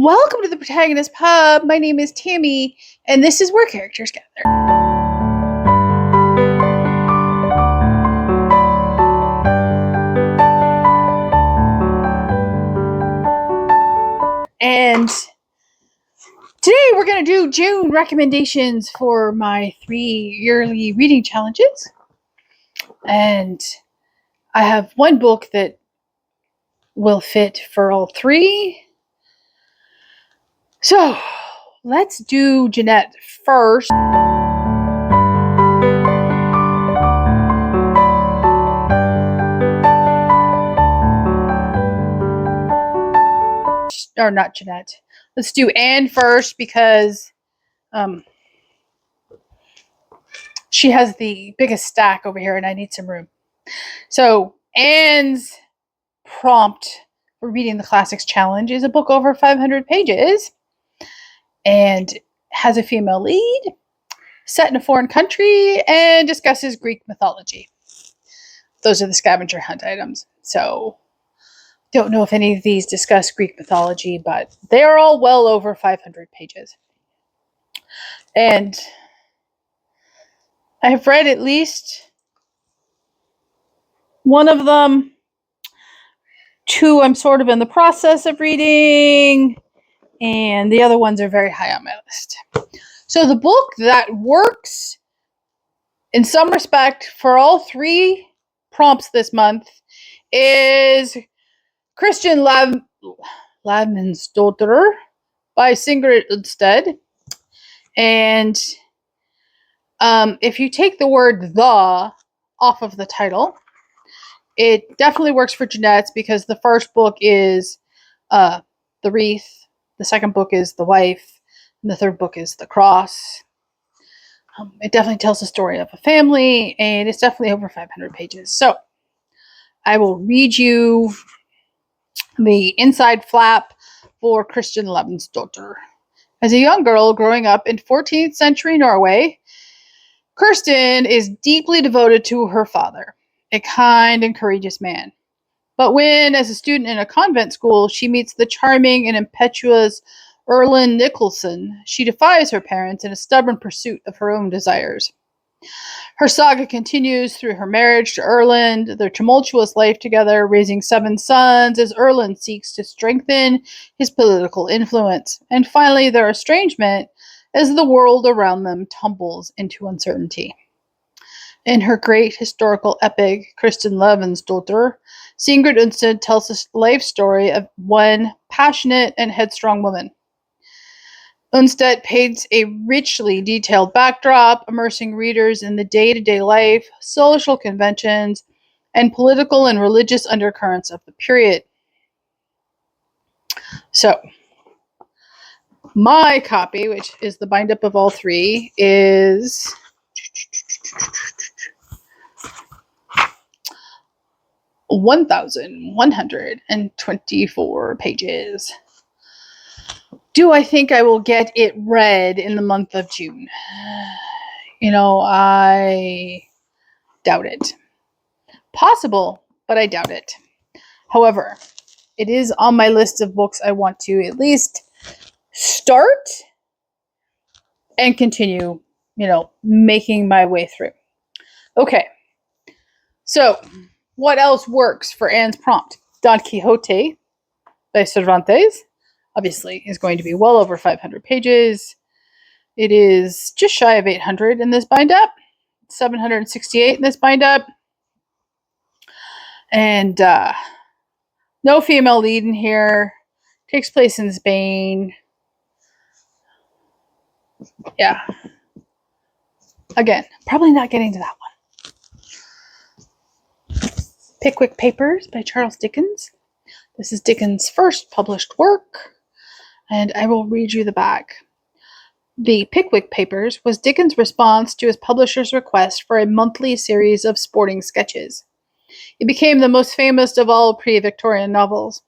Welcome to the Protagonist Pub. My name is Tammy, and this is where characters gather. And today we're going to do June recommendations for my 3 yearly reading challenges. And I have one book that will fit for all 3. So let's do Jeanette first. Or not Jeanette. Let's do Anne first because she has the biggest stack over here and I need some room. So Anne's prompt for reading the classics challenge is a book over 500 pages and has a female lead, set in a foreign country, and discusses Greek mythology. Those are the scavenger hunt items. So don't know if any of these discuss Greek mythology, but they are all well over 500 pages. And I've read at least one of them. 2 I'm sort of in the process of reading, and the other ones are very high on my list. So the book that works in some respect for all 3 prompts this month is Christian Lavmansdotter by Sigrid Undset. And if you take the word "the" off of the title, it definitely works for Jeanette's because the first book is The Wreath, the second book is The Wife, and the third book is The Cross. It definitely tells the story of a family, and it's definitely over 500 pages. So I will read you the inside flap for Christian Lavmansdotter. As a young girl growing up in 14th century Norway, Kirsten is deeply devoted to her father, a kind and courageous man. But when, as a student in a convent school, she meets the charming and impetuous Erland Nicholson, she defies her parents in a stubborn pursuit of her own desires. Her saga continues through her marriage to Erland, their tumultuous life together, raising 7 sons as Erland seeks to strengthen his political influence, and finally their estrangement as the world around them tumbles into uncertainty. In her great historical epic, Christian Lavmansdotter, Sigrid Undset tells the life story of one passionate and headstrong woman. Undset paints a richly detailed backdrop, immersing readers in the day-to-day life, social conventions, and political and religious undercurrents of the period. So, my copy, which is the bind-up of all 3, is 1,124 pages. Do I think I will get it read in the month of June? I doubt it. Possible, but I doubt it. However, it is on my list of books I want to at least start and continue, making my way through. Okay. So, what else works for Anne's prompt? Don Quixote by Cervantes, obviously, is going to be well over 500 pages. It is just shy of 800 in this bind-up, 768 in this bind-up. And no female lead in here. Takes place in Spain. Yeah. Again, probably not getting to that one. Pickwick Papers by Charles Dickens. This is Dickens' first published work, and I will read you the back. The Pickwick Papers was Dickens' response to his publisher's request for a monthly series of sporting sketches. It became the most famous of all pre-Victorian novels.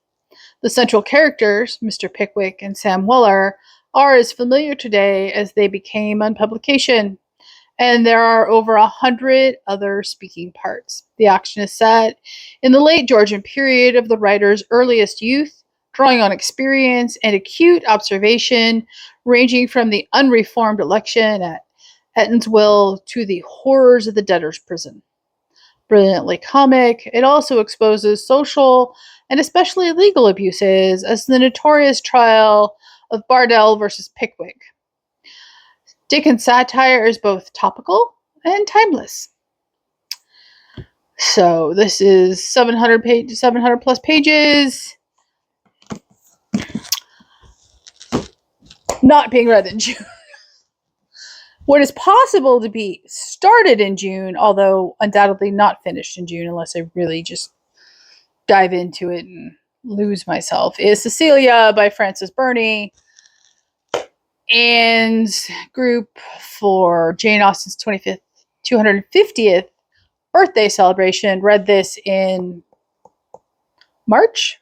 The central characters, Mr. Pickwick and Sam Weller, are as familiar today as they became on publication, and there are over 100 other speaking parts. The action is set in the late Georgian period of the writer's earliest youth, drawing on experience and acute observation, ranging from the unreformed election at Eatanswill to the horrors of the debtor's prison. Brilliantly comic, it also exposes social and especially legal abuses, as the notorious trial of Bardell versus Pickwick. Dickens' satire is both topical and timeless. So this is 700 plus pages. Not being read in June. What is possible to be started in June, although undoubtedly not finished in June unless I really just dive into it and lose myself, is Cecilia by Frances Burney, and group for Jane Austen's 250th birthday celebration. Read this in March.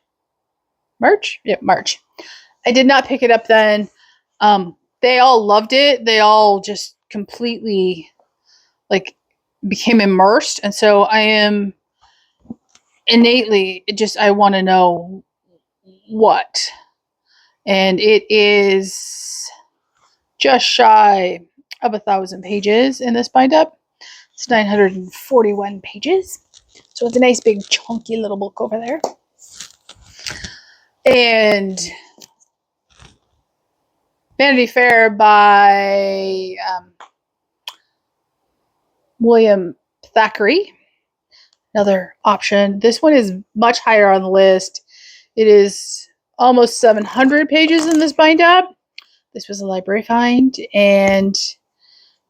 Yep, March. I did not pick it up then. They all loved it. They all just completely became immersed, and so I am innately I want to know what. And it is just shy of 1,000 pages in this bind up. It's 941 pages. So it's a nice big chunky little book over there. And Vanity Fair by William Thackeray. Another option. This one is much higher on the list. It is almost 700 pages in this bind up. This was a library find, and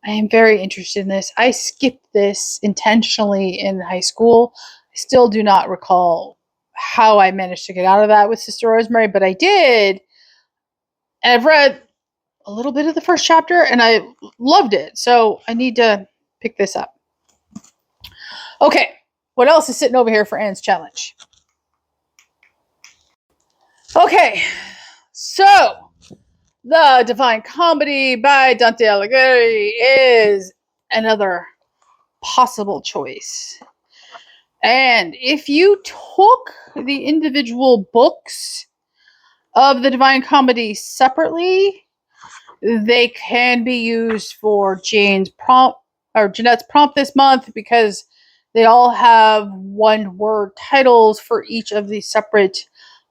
I am very interested in this. I skipped this intentionally in high school. I still do not recall how I managed to get out of that with Sister Rosemary, but I did. And I've read a little bit of the first chapter, and I loved it. So I need to pick this up. Okay, what else is sitting over here for Anne's challenge? Okay, so The Divine Comedy by Dante Alighieri is another possible choice. And if you took the individual books of the Divine Comedy separately, they can be used for Jeanette's prompt this month, because they all have one-word titles for each of the separate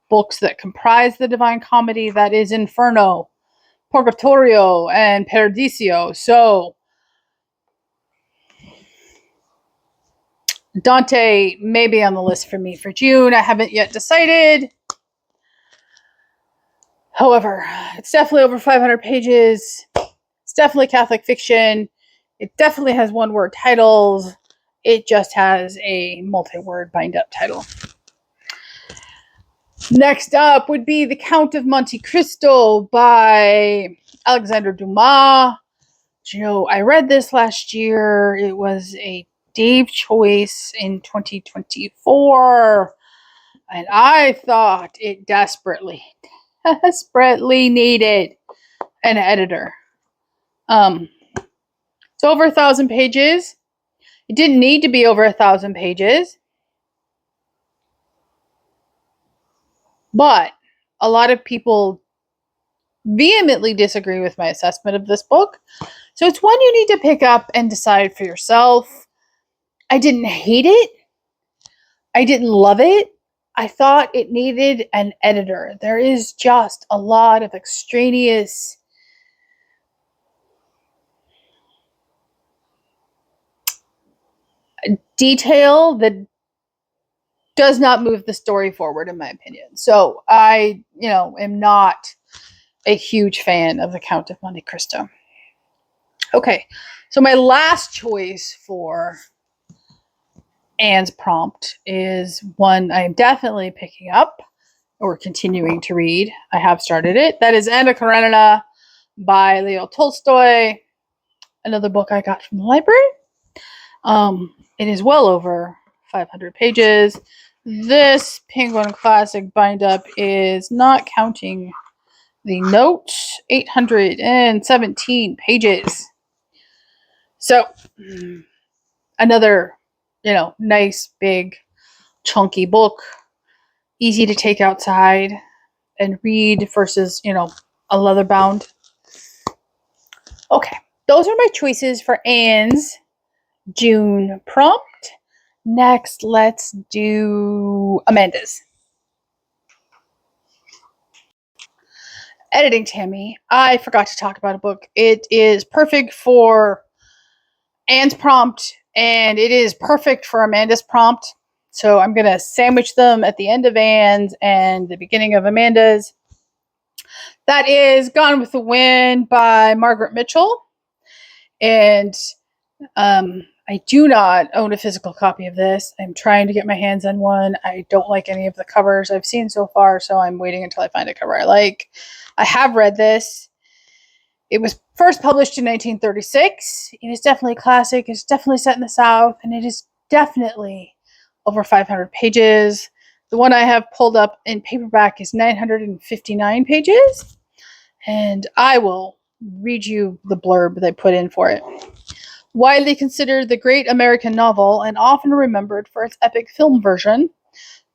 books that comprise the Divine Comedy. That is Inferno, Purgatorio, and Paradiso. So Dante may be on the list for me for June. I haven't yet decided. However, it's definitely over 500 pages. It's definitely Catholic fiction. It definitely has one-word titles. It just has a multi-word bind-up title. Next up would be The Count of Monte Cristo by Alexandre Dumas. You know, I read this last year. It was a Dave choice in 2024. And I thought it desperately needed an editor. It's over 1,000 pages. It didn't need to be over 1,000 pages. But a lot of people vehemently disagree with my assessment of this book. So it's one you need to pick up and decide for yourself. I didn't hate it. I didn't love it. I thought it needed an editor. There is just a lot of extraneous detail that does not move the story forward, in my opinion. So I, am not a huge fan of The Count of Monte Cristo. Okay, so my last choice for Anne's prompt is one I'm definitely picking up or continuing to read. I have started it. That is Anna Karenina by Leo Tolstoy. Another book I got from the library. It is well over 500 pages. This Penguin Classic bind-up is, not counting the notes, 817 pages. So, another, nice, big, chunky book. Easy to take outside. and read versus, a leather bound. Okay, those are my choices for Anne's June prompt. Next, let's do Amanda's. Editing Tammy. I forgot to talk about a book. It is perfect for Anne's prompt, and it is perfect for Amanda's prompt. So I'm going to sandwich them at the end of Anne's and the beginning of Amanda's. That is Gone with the Wind by Margaret Mitchell. And I do not own a physical copy of this. I'm trying to get my hands on one. I don't like any of the covers I've seen so far, so I'm waiting until I find a cover I like. I have read this. It was first published in 1936. It is definitely a classic. It's definitely set in the South, and it is definitely over 500 pages. The one I have pulled up in paperback is 959 pages, and I will read you the blurb they put in for it. Widely considered the great American novel and often remembered for its epic film version,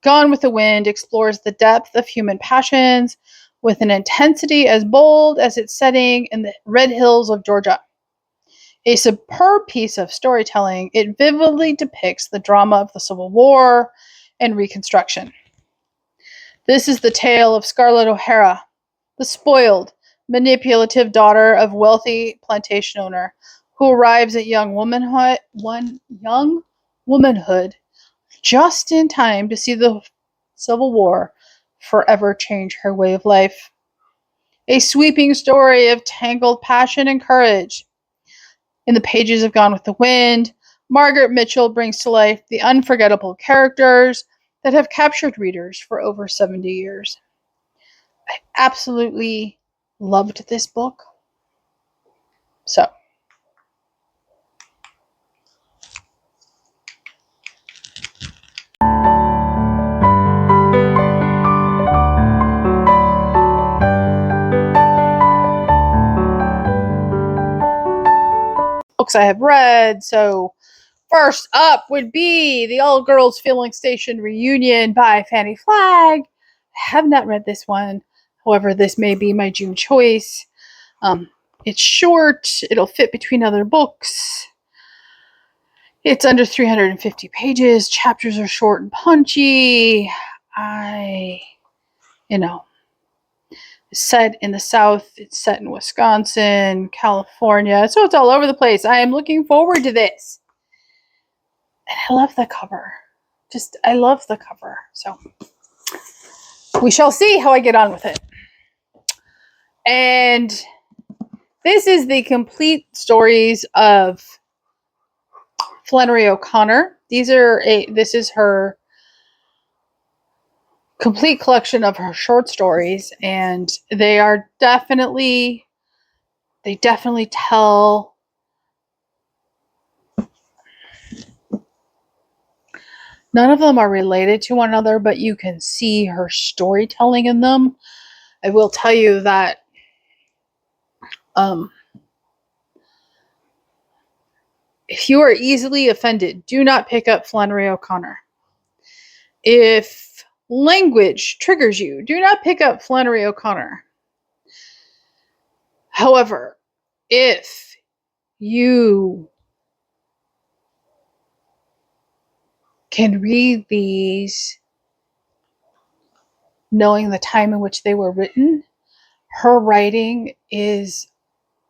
Gone with the Wind explores the depth of human passions with an intensity as bold as its setting in the Red Hills of Georgia. A superb piece of storytelling, it vividly depicts the drama of the Civil War and Reconstruction. This is the tale of Scarlett O'Hara, the spoiled, manipulative daughter of wealthy plantation owner who arrives at young womanhood just in time to see the Civil War forever change her way of life. A sweeping story of tangled passion and courage. In the pages of Gone with the Wind, Margaret Mitchell brings to life the unforgettable characters that have captured readers for over 70 years. I absolutely loved this book. So, books I have read. So, first up would be The All Girls Filling Station Reunion by Fannie Flagg. I have not read this one. However, this may be my June choice. It's short. It'll fit between other books. It's under 350 pages. Chapters are short and punchy. It's set in the South. It's set in Wisconsin, California. So it's all over the place. I am looking forward to this. And I love the cover. I love the cover. So we shall see how I get on with it. And this is the complete stories of Flannery O'Connor. This is her complete collection of her short stories, and they definitely tell none of them are related to one another, but you can see her storytelling in them. I will tell you that if you are easily offended, do not pick up Flannery O'Connor. If language triggers you, do not pick up Flannery O'Connor. However, if you can read these knowing the time in which they were written, her writing is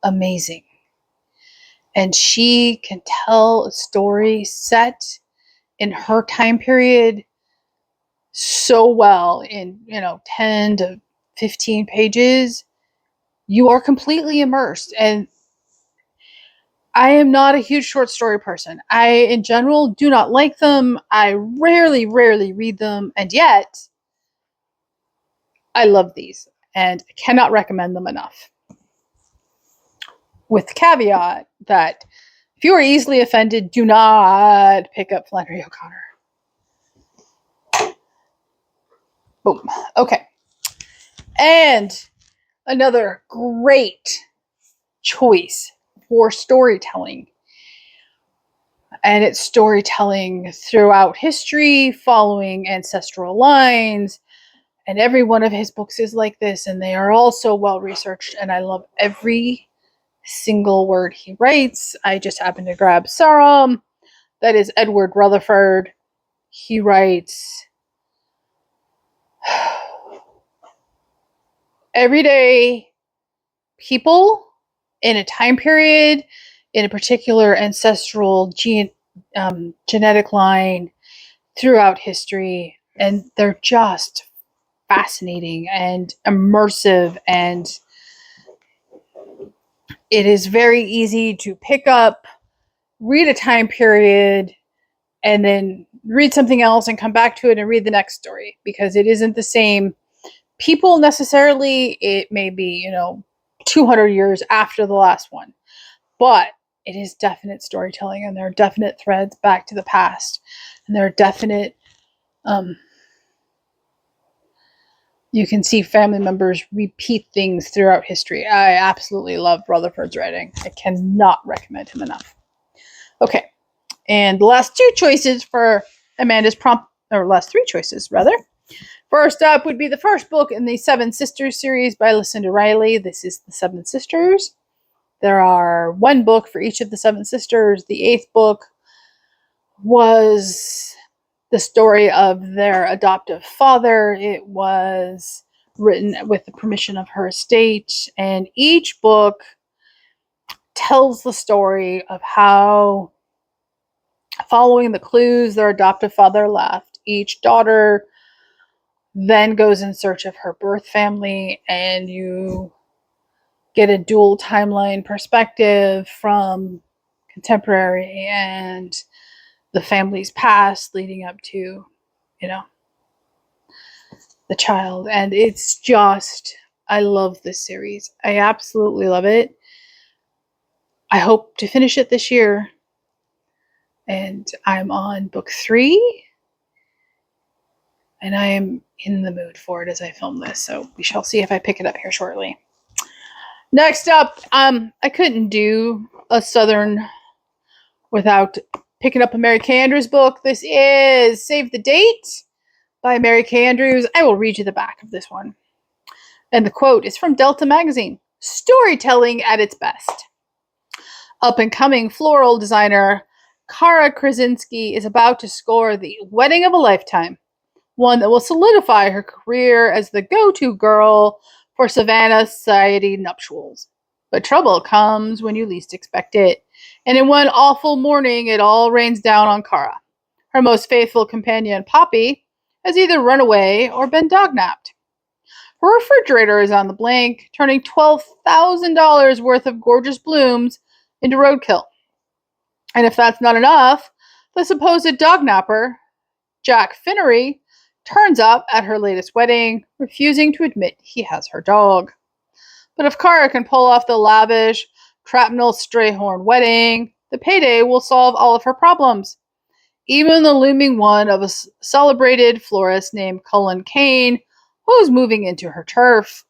amazing. And she can tell a story set in her time period so well in 10 to 15 pages. You are completely immersed. And I am not a huge short story person. I in general do not like them. I rarely read them, and yet I love these and I cannot recommend them enough, with the caveat that if you are easily offended, do not pick up Flannery O'Connor. Boom. Okay. And another great choice for storytelling. And it's storytelling throughout history, following ancestral lines, And every one of his books is like this, and they are all so well researched, and I love every single word he writes. I just happened to grab Sarum. That is Edward Rutherford. He writes everyday people in a time period, in a particular ancestral genetic line throughout history, and they're just fascinating and immersive, and it is very easy to pick up, read a time period, and then read something else and come back to it and read the next story, because it isn't the same people necessarily. It may be, 200 years after the last one, but it is definite storytelling, and there are definite threads back to the past, and there are definite you can see family members repeat things throughout history. I absolutely love Rutherford's writing. I cannot recommend him enough. Okay, and the last two choices for Amanda's prompt, or last three choices rather. First up would be the first book in the Seven Sisters series by Lucinda Riley. This is The Seven Sisters. There are one book for each of the Seven Sisters. The eighth book was the story of their adoptive father. It was written with the permission of her estate, and each book tells the story of how, following the clues their adoptive father left, each daughter then goes in search of her birth family, and you get a dual timeline perspective from contemporary and the family's past leading up to, the child. And it's just, I love this series. I absolutely love it. I hope to finish it this year. And I'm on book 3. And I am in the mood for it as I film this. So we shall see if I pick it up here shortly. Next up, I couldn't do a Southern without picking up a Mary Kay Andrews book. This is Save the Date by Mary Kay Andrews. I will read you the back of this one. And the quote is from Delta Magazine. Storytelling at its best. Up-and-coming floral designer Kara Krasinski is about to score the wedding of a lifetime, one that will solidify her career as the go-to girl for Savannah society nuptials. But trouble comes when you least expect it, and in one awful morning it all rains down on Kara. Her most faithful companion, Poppy, has either run away or been dognapped. Her refrigerator is on the blink, turning $12,000 worth of gorgeous blooms into roadkill. And if that's not enough, the supposed dognapper, Jack Finnery, turns up at her latest wedding, refusing to admit he has her dog. But if Kara can pull off the lavish Trapnell Strayhorn wedding, the payday will solve all of her problems. Even the looming one of a celebrated florist named Cullen Kane, who's moving into her turf.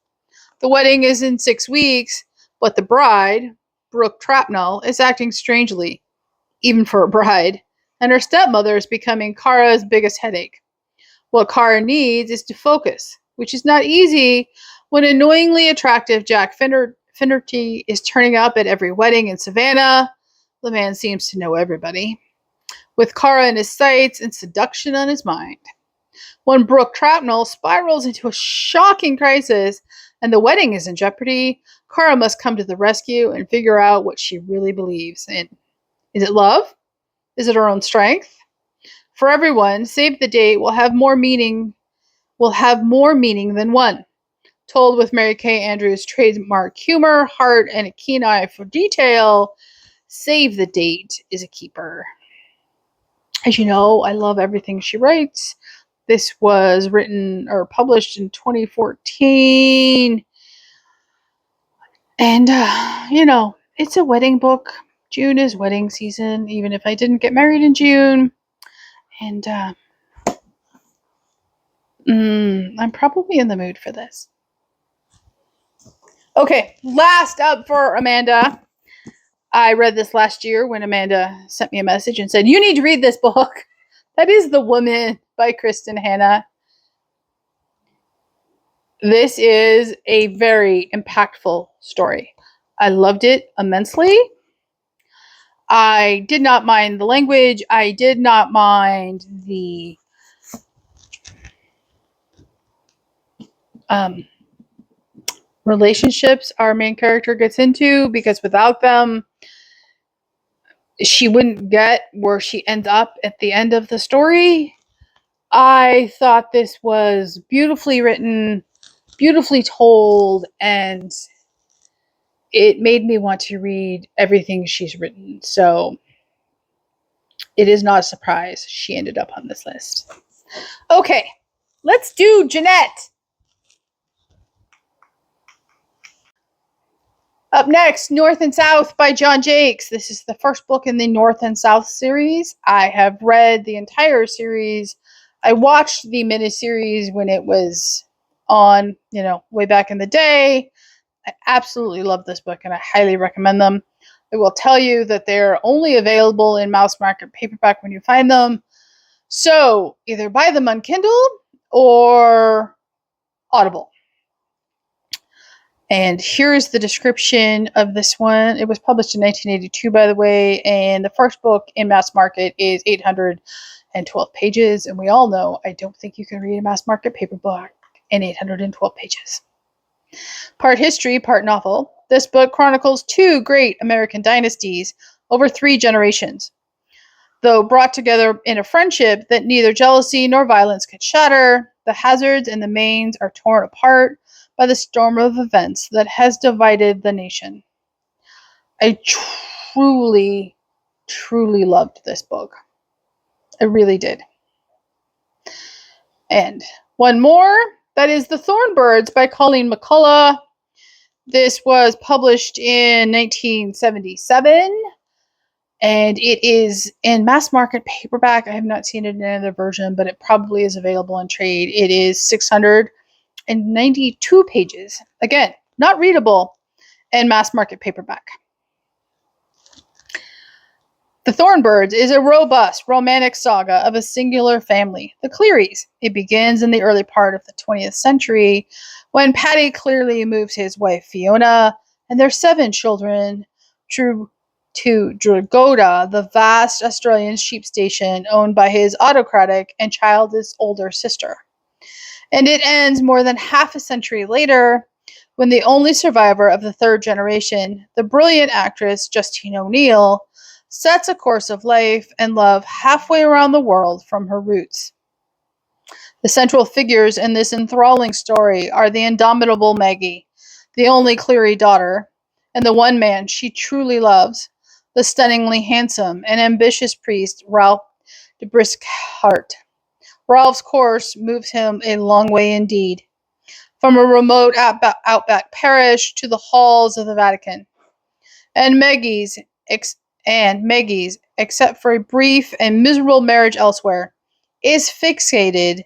The wedding is in 6 weeks, but the bride, Brooke Trapnell, is acting strangely, even for a bride, and her stepmother is becoming Kara's biggest headache. What Kara needs is to focus, which is not easy when annoyingly attractive Jack Finnerty is turning up at every wedding in Savannah. The man seems to know everybody, with Kara in his sights and seduction on his mind. When Brooke Trapnell spirals into a shocking crisis and the wedding is in jeopardy, Kara must come to the rescue and figure out what she really believes in. Is it love? Is it her own strength? For everyone, Save the Date will have more meaning than one. Told with Mary Kay Andrews' trademark humor, heart, and a keen eye for detail, Save the Date is a keeper. As you know, I love everything she writes. This was written or published in 2014. And, it's a wedding book. June is wedding season, even if I didn't get married in June. And I'm probably in the mood for this. Okay, last up for Amanda. I read this last year when Amanda sent me a message and said, you need to read this book. That is The Woman by Kristen Hanna. This is a very impactful story. I loved it immensely. I did not mind the language. I did not mind the relationships our main character gets into, because without them, she wouldn't get where she ends up at the end of the story. I thought this was beautifully written, beautifully told, and it made me want to read everything she's written. So it is not a surprise she ended up on this list. Okay, let's do Jeanette. Up next, North and South by John Jakes. This is the first book in the North and South series. I have read the entire series. I watched the miniseries when it was on, way back in the day. I absolutely love this book and I highly recommend them. I will tell you that they're only available in Mouse Market paperback when you find them. So either buy them on Kindle or Audible. And here's the description of this one. It was published in 1982, by the way, and the first book in mass market is 812 pages. And we all know I don't think you can read a mass market paperback in 812 pages. Part history, part novel, this book chronicles two great American dynasties over 3 generations. Though brought together in a friendship that neither jealousy nor violence could shatter, the Hazards and the Maines are torn apart by the storm of events that has divided the nation. I truly, truly loved this book. I really did. And one more, that is The Thornbirds by Colleen McCullough. This was published in 1977. And it is in mass market paperback. I have not seen it in another version, but it probably is available in trade. It is 692 pages. Again, not readable in mass market paperback. The Thornbirds is a robust, romantic saga of a singular family, the Clearys. It begins in the early part of the 20th century when Paddy Cleary moves his wife Fiona and their 7 children to Drogheda, the vast Australian sheep station owned by his autocratic and childish older sister. And it ends more than half a century later when the only survivor of the 3rd generation, the brilliant actress Justine O'Neill, sets a course of life and love halfway around the world from her roots. The central figures in this enthralling story are the indomitable Maggie, the only Cleary daughter, and the one man she truly loves, the stunningly handsome and ambitious priest Ralph de Briskhart. Ralph's course moves him a long way indeed, from a remote outback parish to the halls of the Vatican. And Maggie's, except for a brief and miserable marriage elsewhere, is fixed to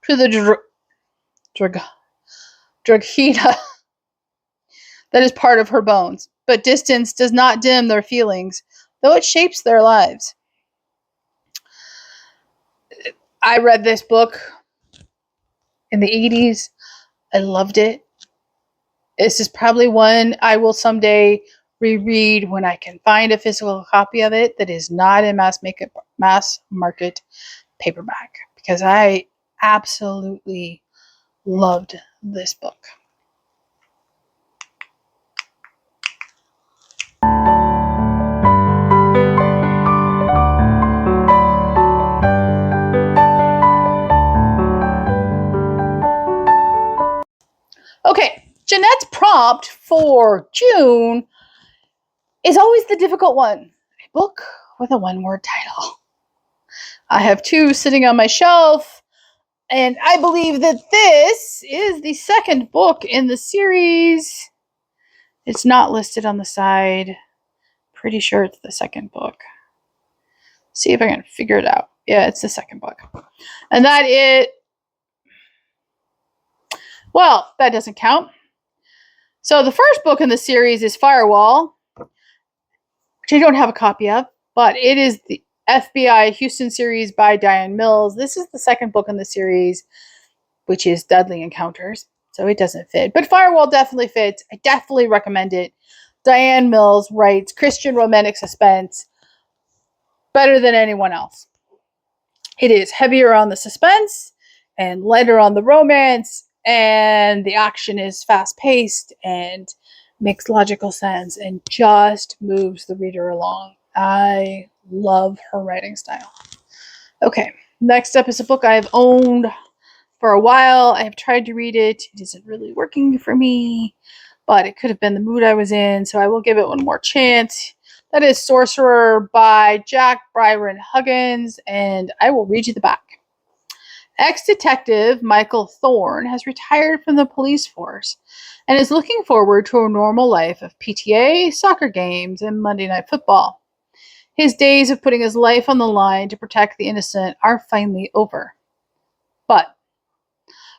the Drogheda that is part of her bones. But distance does not dim their feelings, though it shapes their lives. I read this book in the 80s. I loved it. This is probably one I will someday reread when I can find a physical copy of it that is not in mass market paperback, because I absolutely loved this book. Okay, Jeanette's prompt for June is always the difficult one. A book with a one-word title. I have 2 sitting on my shelf, and I believe that this is the 2nd book in the series. It's not listed on the side. Pretty sure it's the 2nd book. See if I can figure it out. Yeah, it's the 2nd book. And that doesn't count. So the first book in the series is Firewall, which I don't have a copy of, but it is the FBI Houston series by Diane Mills. This is the 2nd book in the series. which is Deadly Encounters. So it doesn't fit. But Firewall definitely fits. I definitely recommend it. Diane Mills writes Christian romantic suspense better than anyone else. It is heavier on the suspense and lighter on the romance, and the action is fast paced and makes logical sense and just moves the reader along. I love her writing style. Okay, next up is a book I've owned for a while. I have tried to read it. It isn't really working for me, but it could have been the mood I was in, so I will give it one more chance. That is Sorcerer by Jack Byron Huggins, and I will read you the back. Ex-detective Michael Thorne has retired from the police force and is looking forward to a normal life of PTA, soccer games, and Monday Night Football. His days of putting his life on the line to protect the innocent are finally over. But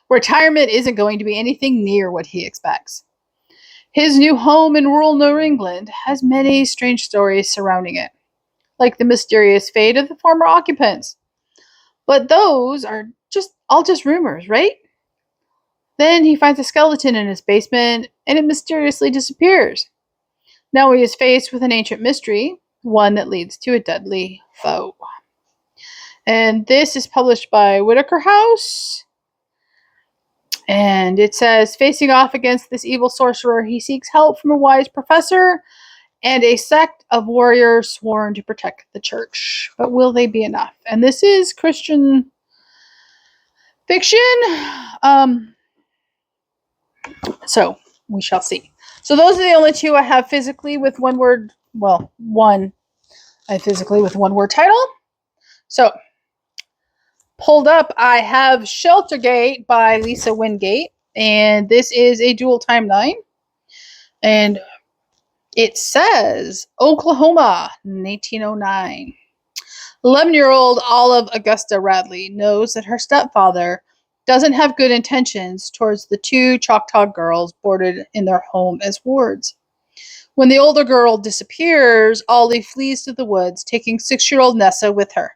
retirement isn't going to be anything near what he expects. His new home in rural New England has many strange stories surrounding it, like the mysterious fate of the former occupants. But those are all just rumors, right? Then he finds a skeleton in his basement and it mysteriously disappears. Now he is faced with an ancient mystery, one that leads to a deadly foe. And this is published by Whitaker House. And it says, facing off against this evil sorcerer, he seeks help from a wise professor and a sect of warriors sworn to protect the church. But will they be enough? And this is Christian fiction. So we shall see. So those are the only two I have physically with one word. Well, one I physically with one word title. So pulled up, I have Sheltergate by Lisa Wingate. And this is a dual timeline. And it says Oklahoma, 1909. 11-year-old Olive Augusta Radley knows that her stepfather doesn't have good intentions towards the two Choctaw girls boarded in their home as wards. When the older girl disappears, Ollie flees to the woods, taking 6-year-old Nessa with her.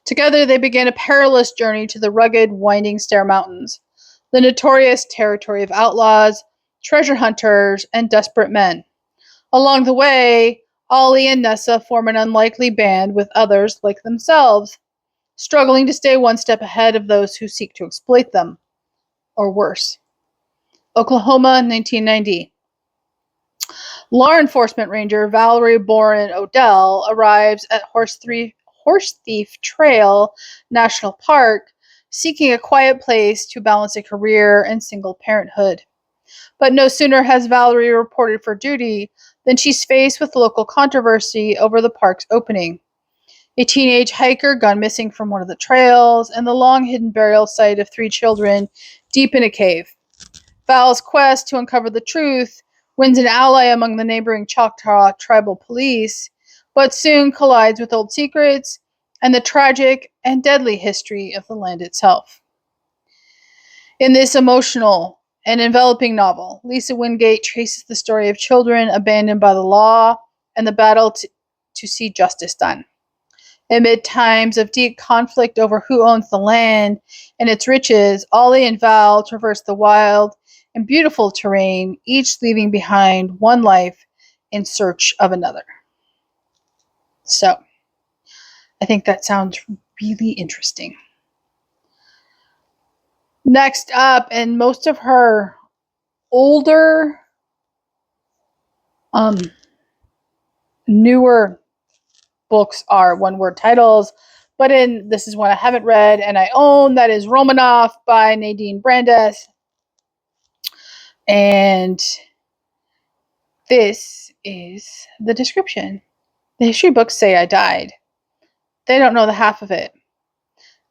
Together, they begin a perilous journey to the rugged, winding Stair Mountains, the notorious territory of outlaws, treasure hunters, and desperate men. Along the way, Ollie and Nessa form an unlikely band with others like themselves, struggling to stay one step ahead of those who seek to exploit them, or worse. Oklahoma, 1990. Law enforcement ranger Valerie Boren Odell arrives at Horse Thief Trail National Park, seeking a quiet place to balance a career and single parenthood. But no sooner has Valerie reported for duty than she's faced with local controversy over the park's opening. A teenage hiker gone missing from one of the trails, and the long-hidden burial site of 3 children deep in a cave. Val's quest to uncover the truth wins an ally among the neighboring Choctaw tribal police, but soon collides with old secrets and the tragic and deadly history of the land itself. In this emotional and enveloping novel, Lisa Wingate traces the story of children abandoned by the law and the battle to see justice done. Amid times of deep conflict over who owns the land and its riches, Ollie and Val traverse the wild and beautiful terrain, each leaving behind one life in search of another. So, I think that sounds really interesting. Next up, and most of her older, newer books are one-word titles, but this is one I haven't read and I own. That is Romanoff by Nadine Brandes. And this is the description. The history books say I died. They don't know the half of it.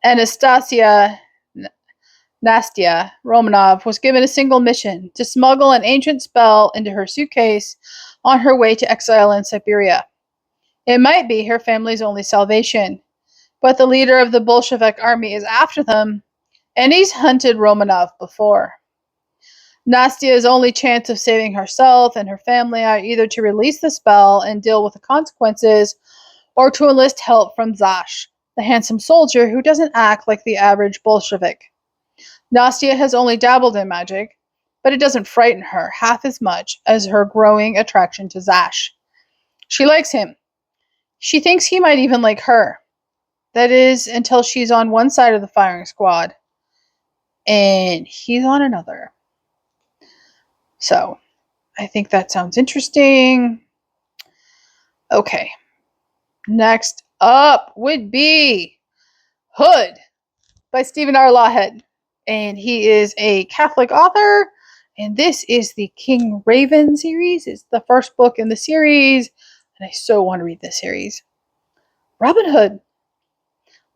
Nastya Romanov was given a single mission: to smuggle an ancient spell into her suitcase on her way to exile in Siberia. It might be her family's only salvation, but the leader of the Bolshevik army is after them, and he's hunted Romanov before. Nastya's only chance of saving herself and her family are either to release the spell and deal with the consequences, or to enlist help from Zash, the handsome soldier who doesn't act like the average Bolshevik. Nastia has only dabbled in magic, but it doesn't frighten her half as much as her growing attraction to Zash. She likes him. She thinks he might even like her. That is, until she's on one side of the firing squad and he's on another. So, I think that sounds interesting. Okay. Next up would be Hood by Stephen R. Lawhead. And he is a Catholic author. And this is the King Raven series. It's the first book in the series. And I so want to read this series. Robin Hood.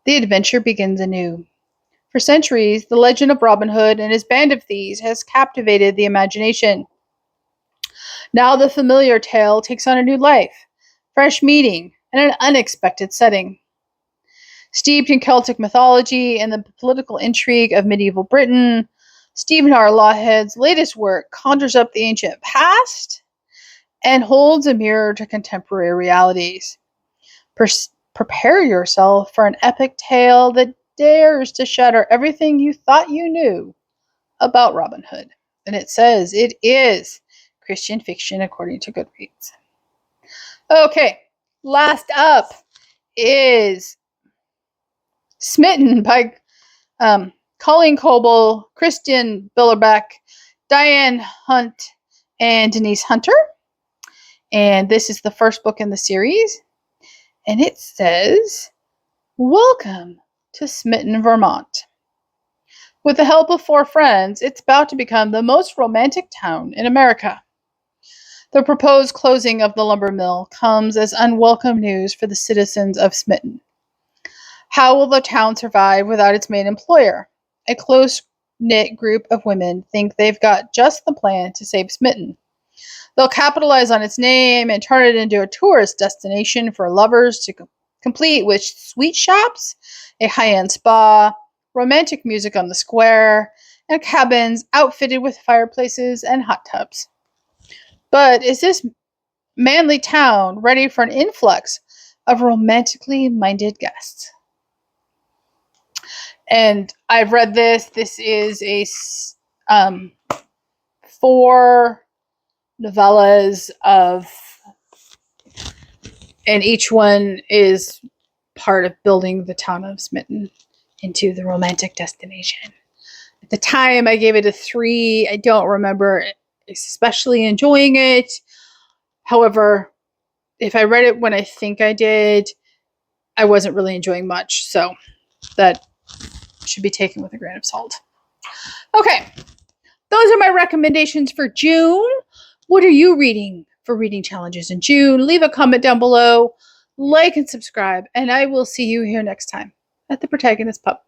The adventure begins anew. For centuries, the legend of Robin Hood and his band of thieves has captivated the imagination. Now the familiar tale takes on a new life, fresh meaning, and an unexpected setting. Steeped in Celtic mythology and the political intrigue of medieval Britain, Stephen R. Lawhead's latest work conjures up the ancient past and holds a mirror to contemporary realities. Prepare yourself for an epic tale that dares to shatter everything you thought you knew about Robin Hood. And it says it is Christian fiction according to Goodreads. Okay, last up is Smitten by Colleen Coble, Kristen Billerbeck, Diane Hunt, and Denise Hunter. And this is the first book in the series. And it says, welcome to Smitten, Vermont. With the help of 4 friends, it's about to become the most romantic town in America. The proposed closing of the lumber mill comes as unwelcome news for the citizens of Smitten. How will the town survive without its main employer? A close-knit group of women think they've got just the plan to save Smitten. They'll capitalize on its name and turn it into a tourist destination for lovers to complete with sweet shops, a high-end spa, romantic music on the square, and cabins outfitted with fireplaces and hot tubs. But is this manly town ready for an influx of romantically minded guests? And I've read this. This is a 4 novellas and each one is part of building the town of Smitten into the romantic destination. At the time, I gave it a 3. I don't remember especially enjoying it. However, if I read it when I think I did, I wasn't really enjoying much. So that should be taken with a grain of salt. Okay, those are my recommendations for June. What are you reading for reading challenges in June? Leave a comment down below, like and subscribe, and I will see you here next time at the Protagonist Pub.